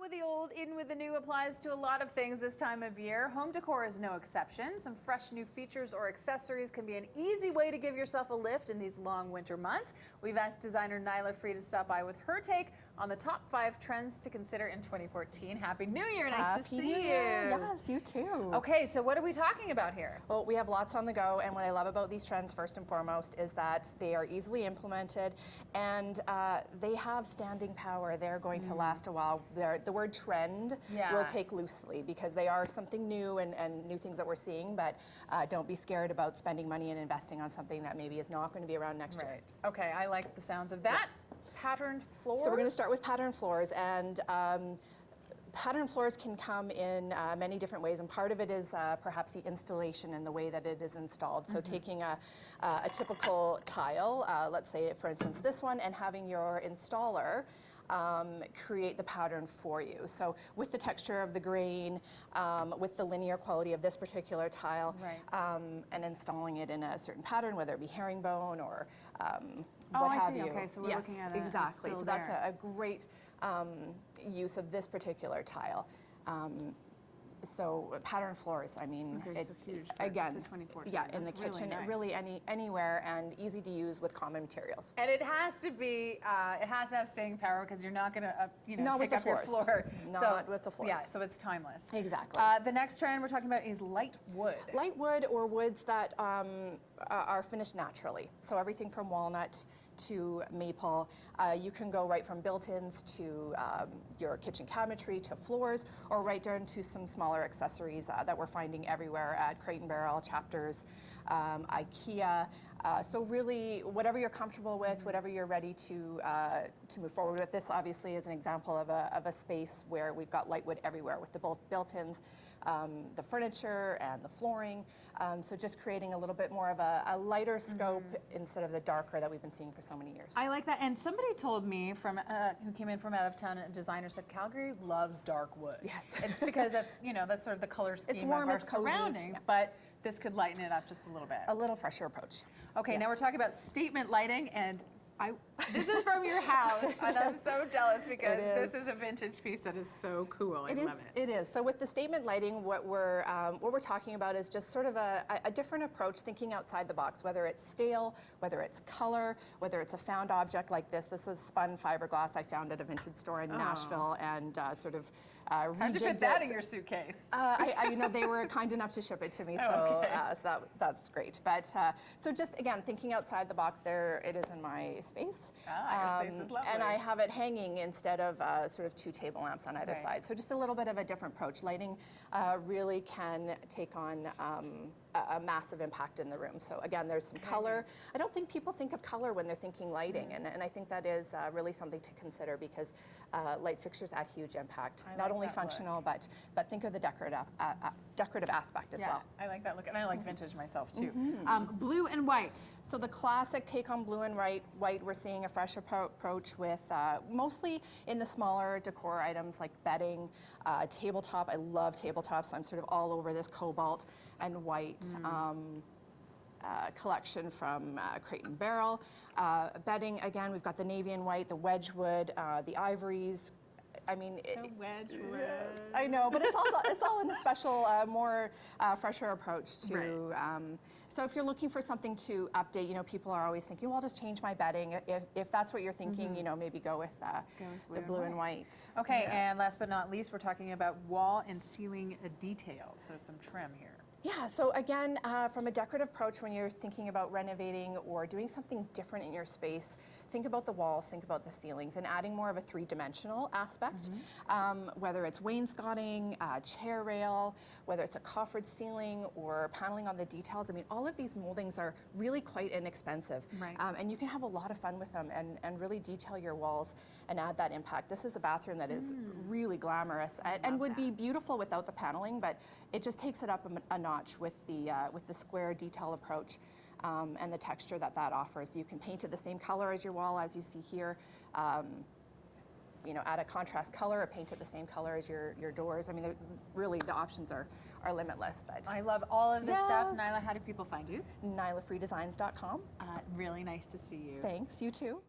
with the old, in with the new applies to a lot of things this time of year. Home decor is no exception. Some fresh new features or accessories can be an easy way to give yourself a lift in these long winter months. We've asked designer Nyla to stop by with her take on the top 5 trends to consider in 2014. Happy New Year, nice to see you. Yes, you too. Okay, so what are we talking about here? Well, we have lots on the go, and what I love about these trends, first and foremost, is that they are easily implemented, and they have standing power. They're going to last a while. The word trend will take loosely because they are something new and new things that we're seeing, but don't be scared about spending money and investing on something that maybe is not going to be around next year. Okay, I like the sounds of that. Patterned floors? So we're going to start with patterned floors, and patterned floors can come in many different ways, and part of it is perhaps the installation and the way that it is installed. So taking a typical tile, let's say for instance this one, and having your installer create the pattern for you. So with the texture of the grain, with the linear quality of this particular tile, and installing it in a certain pattern, whether it be herringbone or what have you. Okay, so we're looking at it. Exactly. So that's a great use of this particular tile. So pattern floors, I mean, so huge for 2014. Yeah, in the kitchen, really anywhere, and easy to use with common materials. And it has to be, it has to have staying power because you're not going to, not take with up your floor. Not with the floors. Yeah, so it's timeless. Exactly. The next trend we're talking about is light wood. Light wood or woods that are finished naturally. So everything from walnut to maple. You can go right from built-ins to your kitchen cabinetry to floors, or right down to some smaller accessories that we're finding everywhere at Crate & Barrel, Chapters, IKEA. So really, whatever you're comfortable with, whatever you're ready to move forward with. This obviously is an example of a space where we've got light wood everywhere with the built-ins, the furniture and the flooring. So just creating a little bit more of a lighter scope instead of the darker that we've been seeing for so many years. I like that. And somebody told me from who came in from out of town, a designer said Calgary loves dark wood. Yes. It's because that's, that's sort of the color scheme It's warm, of our it's cozy. surroundings, but this could lighten it up just a little bit. A little fresher approach. Okay, now we're talking about statement lighting, and this is from your house, and I'm so jealous because this is a vintage piece that is so cool. I love it. It is. So with the statement lighting, what we're talking about is just sort of a different approach, thinking outside the box, whether it's scale, whether it's color, whether it's a found object like this. This is spun fiberglass I found at a vintage store in Nashville, and sort of how'd you fit that in your suitcase? They were kind enough to ship it to me, so that's great. But so just again, thinking outside the box, there it is in my space. Your space is lovely. And I have it hanging instead of sort of 2 table lamps on either side. So just a little bit of a different approach. Lighting really can take on a massive impact in the room. So again, there's some color. I don't think people think of color when they're thinking lighting, and I think that is really something to consider because light fixtures add huge impact. Not only functional, but think of the decorative aspect as well. I like that look, and I like vintage myself too. Blue and white. So the classic take on blue and white, we're seeing a fresh approach with mostly in the smaller decor items like bedding, tabletop. I love tabletops, so I'm sort of all over this cobalt and white collection from Crate & Barrel. Bedding, again, we've got the navy and white, the wedgwood, the ivories. I mean, wedgwood. Yes, I know, but it's all in a special, more fresher approach to. So if you're looking for something to update, people are always thinking, well, I'll just change my bedding. If that's what you're thinking, maybe go with the blue and white. Okay, and last but not least, we're talking about wall and ceiling details. So some trim here. Yeah, so again, from a decorative approach, when you're thinking about renovating or doing something different in your space, think about the walls, think about the ceilings, and adding more of a 3-dimensional aspect, whether it's wainscoting, chair rail, whether it's a coffered ceiling or paneling on the details. I mean, all of these moldings are really quite inexpensive, and you can have a lot of fun with them and really detail your walls and add that impact. This is a bathroom that is really glamorous and would be beautiful without the paneling, but it just takes it up a notch with the square detail approach and the texture that offers. You can paint it the same color as your wall, as you see here. Add a contrast color or paint it the same color as your doors. I mean, really the options are limitless. But I love all of this stuff. Nyla, how do people find you? NylaFreeDesigns.com. Really nice to see you. Thanks, you too.